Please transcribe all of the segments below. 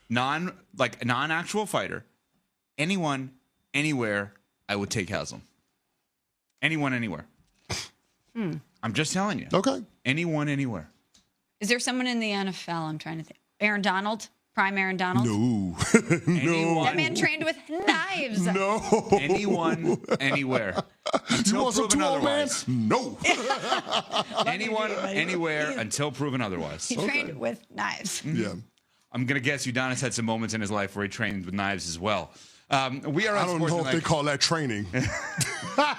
non-actual fighter, anyone, anywhere, I would take Haslam. Anyone, anywhere. I'm just telling you. Okay. Anyone, anywhere. Is there someone in the NFL? I'm trying to think. Aaron Donald? Prime Aaron Donald? No. No. That man trained with knives. No. Anyone, anywhere. Until proven otherwise. No. Anyone, anywhere, until proven otherwise. He trained with knives. Yeah. I'm going to guess Udonis had some moments in his life where he trained with knives as well. We are on I don't know if they call that training. The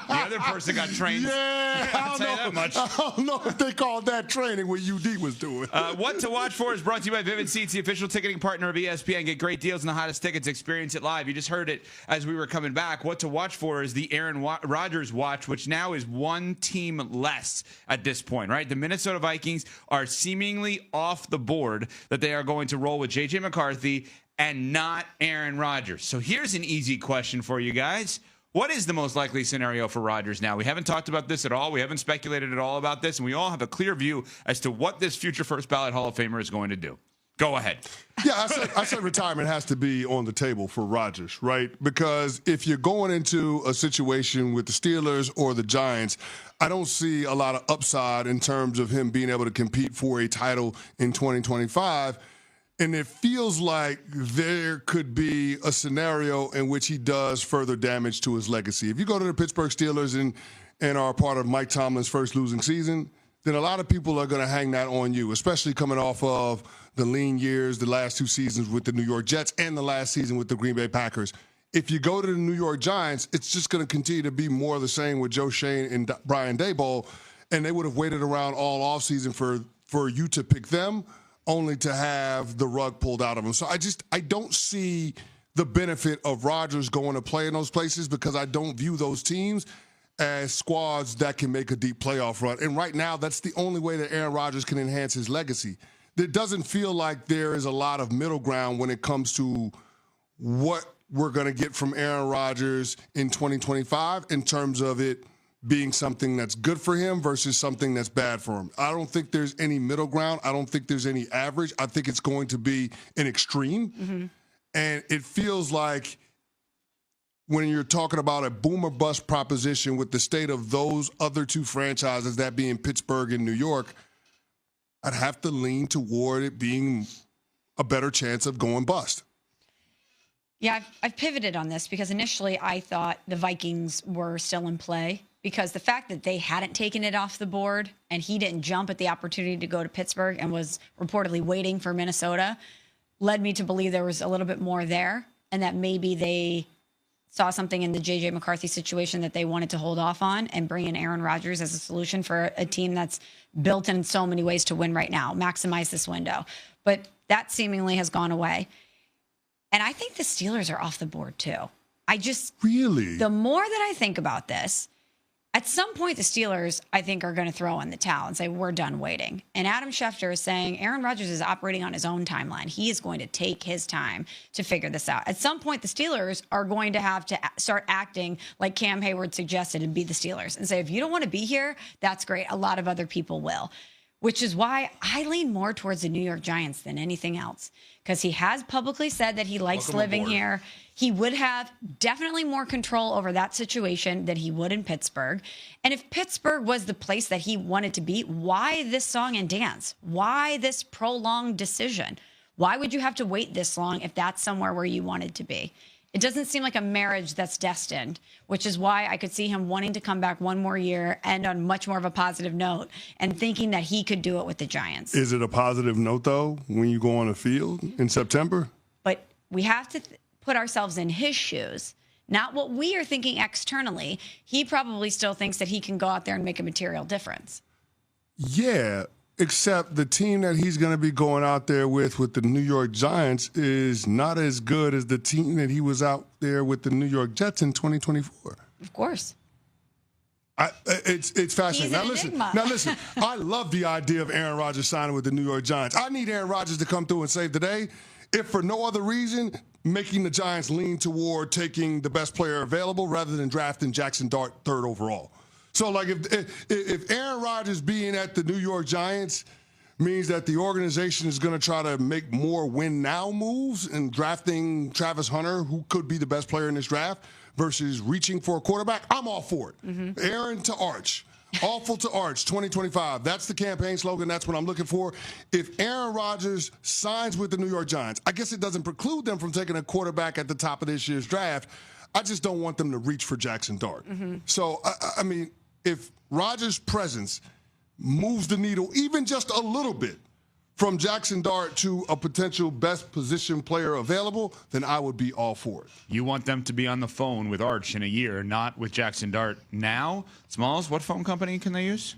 other person got trained. Yeah, I'll tell you that much. I don't know if they called that training what UD was doing. What to watch for is brought to you by Vivid Seats, the official ticketing partner of ESPN. Get great deals and the hottest tickets. Experience it live. You just heard it as we were coming back. What to watch for is the Aaron Rodgers watch, which now is one team less at this point, right? The Minnesota Vikings are seemingly off the board that they are going to roll with J.J. McCarthy and not Aaron Rodgers. So here's an easy question for you guys. What is the most likely scenario for Rodgers now? We haven't talked about this at all. We haven't speculated at all about this, and we all have a clear view as to what this future first ballot Hall of Famer is going to do. Go ahead. Yeah, I said retirement has to be on the table for Rodgers, right? Because if you're going into a situation with the Steelers or the Giants, I don't see a lot of upside in terms of him being able to compete for a title in 2025. And it feels like there could be a scenario in which he does further damage to his legacy. If you go to the Pittsburgh Steelers and are part of Mike Tomlin's first losing season, then a lot of people are going to hang that on you, especially coming off of the lean years, the last two seasons with the New York Jets and the last season with the Green Bay Packers. If you go to the New York Giants, it's just going to continue to be more of the same with Joe Shane and Brian Daboll, and they would have waited around all offseason for you to pick them, only to have the rug pulled out of him. So I don't see the benefit of Rodgers going to play in those places because I don't view those teams as squads that can make a deep playoff run. And right now, that's the only way that Aaron Rodgers can enhance his legacy. It doesn't feel like there is a lot of middle ground when it comes to what we're going to get from Aaron Rodgers in 2025 in terms of it being something that's good for him versus something that's bad for him. I don't think there's any middle ground. I don't think there's any average. I think it's going to be an extreme. Mm-hmm. And it feels like when you're talking about a boom or bust proposition with the state of those other two franchises, that being Pittsburgh and New York, I'd have to lean toward it being a better chance of going bust. Yeah, I've pivoted on this because initially I thought the Vikings were still in play because the fact that they hadn't taken it off the board and he didn't jump at the opportunity to go to Pittsburgh and was reportedly waiting for Minnesota led me to believe there was a little bit more there and that maybe they saw something in the J.J. McCarthy situation that they wanted to hold off on and bring in Aaron Rodgers as a solution for a team that's built in so many ways to win right now, maximize this window. But that seemingly has gone away. And I think the Steelers are off the board too. Really? The more that I think about this, at some point the Steelers, I think, are going to throw in the towel and say, we're done waiting. And Adam Schefter is saying Aaron Rodgers is operating on his own timeline. He is going to take his time to figure this out. At some point, the Steelers are going to have to start acting like Cam Hayward suggested and be the Steelers and say, if you don't want to be here, that's great. A lot of other people will. Which is why I lean more towards the New York Giants than anything else. Because he has publicly said that he likes living here. He would have definitely more control over that situation than he would in Pittsburgh. And if Pittsburgh was the place that he wanted to be, why this song and dance? Why this prolonged decision? Why would you have to wait this long if that's somewhere where you wanted to be? It doesn't seem like a marriage that's destined, which is why I could see him wanting to come back one more year and on much more of a positive note and thinking that he could do it with the Giants. Is it a positive note, though, when you go on the field in September? But we have to put ourselves in his shoes, not what we are thinking externally. He probably still thinks that he can go out there and make a material difference. Yeah, except the team that he's going to be going out there with the New York Giants is not as good as the team that he was out there with the New York Jets in 2024. Of course. It's fascinating. He's an Now listen, I love the idea of Aaron Rodgers signing with the New York Giants. I need Aaron Rodgers to come through and save the day, if for no other reason, making the Giants lean toward taking the best player available rather than drafting Jackson Dart third overall. So, like, if Aaron Rodgers being at the New York Giants means that the organization is going to try to make more win-now moves in drafting Travis Hunter, who could be the best player in this draft, versus reaching for a quarterback. I'm all for it. Aaron to Arch. Awful to Arch 2025. That's the campaign slogan. That's what I'm looking for. If Aaron Rodgers signs with the New York Giants, I guess it doesn't preclude them from taking a quarterback at the top of this year's draft. I just don't want them to reach for Jackson Dart. So, I mean, if Rodgers' presence moves the needle even just a little bit from Jackson Dart to a potential best position player available, then I would be all for it. You want them to be on the phone with Arch in a year, not with Jackson Dart now? Smalls, what phone company can they use?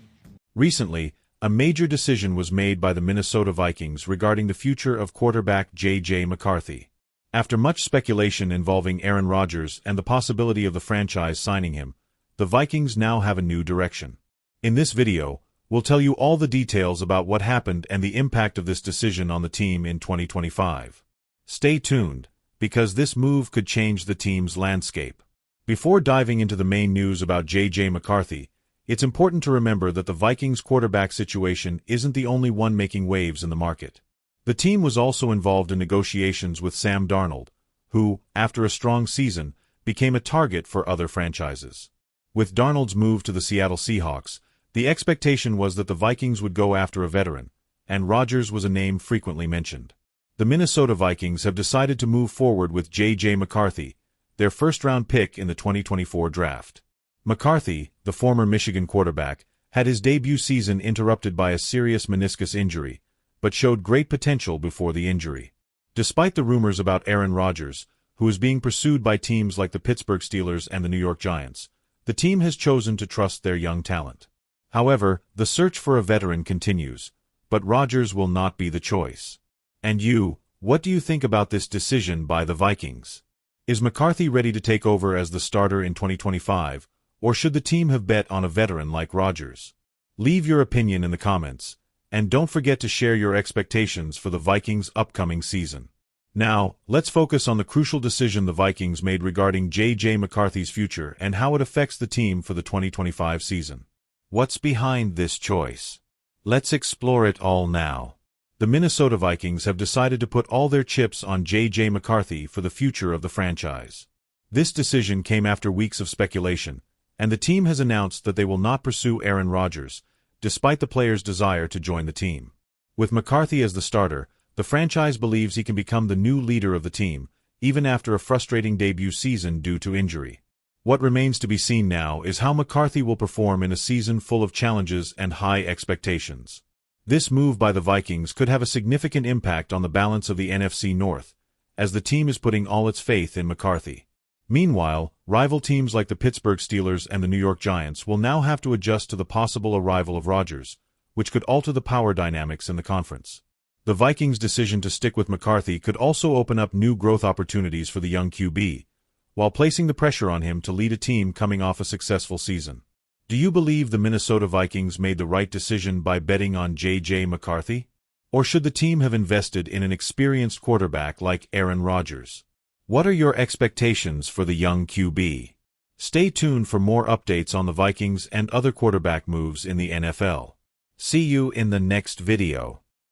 Recently, a major decision was made by the Minnesota Vikings regarding the future of quarterback J.J. McCarthy. After much speculation involving Aaron Rodgers and the possibility of the franchise signing him, the Vikings now have a new direction. In this video, we'll tell you all the details about what happened and the impact of this decision on the team in 2025. Stay tuned, because this move could change the team's landscape. Before diving into the main news about J.J. McCarthy, it's important to remember that the Vikings' quarterback situation isn't the only one making waves in the market. The team was also involved in negotiations with Sam Darnold, who, after a strong season, became a target for other franchises. With Darnold's move to the Seattle Seahawks, the expectation was that the Vikings would go after a veteran, and Rodgers was a name frequently mentioned. The Minnesota Vikings have decided to move forward with J.J. McCarthy, their first-round pick in the 2024 draft. McCarthy, the former Michigan quarterback, had his debut season interrupted by a serious meniscus injury, but showed great potential before the injury. Despite the rumors about Aaron Rodgers, who is being pursued by teams like the Pittsburgh Steelers and the New York Giants, the team has chosen to trust their young talent. However, the search for a veteran continues, but Rodgers will not be the choice. And you, what do you think about this decision by the Vikings? Is McCarthy ready to take over as the starter in 2025, or should the team have bet on a veteran like Rodgers? Leave your opinion in the comments, and don't forget to share your expectations for the Vikings' upcoming season. Now, let's focus on the crucial decision the Vikings made regarding J.J. McCarthy's future and how it affects the team for the 2025 season. What's behind this choice? Let's explore it all now. The Minnesota Vikings have decided to put all their chips on J.J. McCarthy for the future of the franchise. This decision came after weeks of speculation, and the team has announced that they will not pursue Aaron Rodgers, despite the player's desire to join the team. With McCarthy as the starter, the franchise believes he can become the new leader of the team, even after a frustrating debut season due to injury. What remains to be seen now is how McCarthy will perform in a season full of challenges and high expectations. This move by the Vikings could have a significant impact on the balance of the NFC North, as the team is putting all its faith in McCarthy. Meanwhile, rival teams like the Pittsburgh Steelers and the New York Giants will now have to adjust to the possible arrival of Rodgers, which could alter the power dynamics in the conference. The Vikings' decision to stick with McCarthy could also open up new growth opportunities for the young QB, while placing the pressure on him to lead a team coming off a successful season. Do you believe the Minnesota Vikings made the right decision by betting on J.J. McCarthy? Or should the team have invested in an experienced quarterback like Aaron Rodgers? What are your expectations for the young QB? Stay tuned for more updates on the Vikings and other quarterback moves in the NFL. See you in the next video.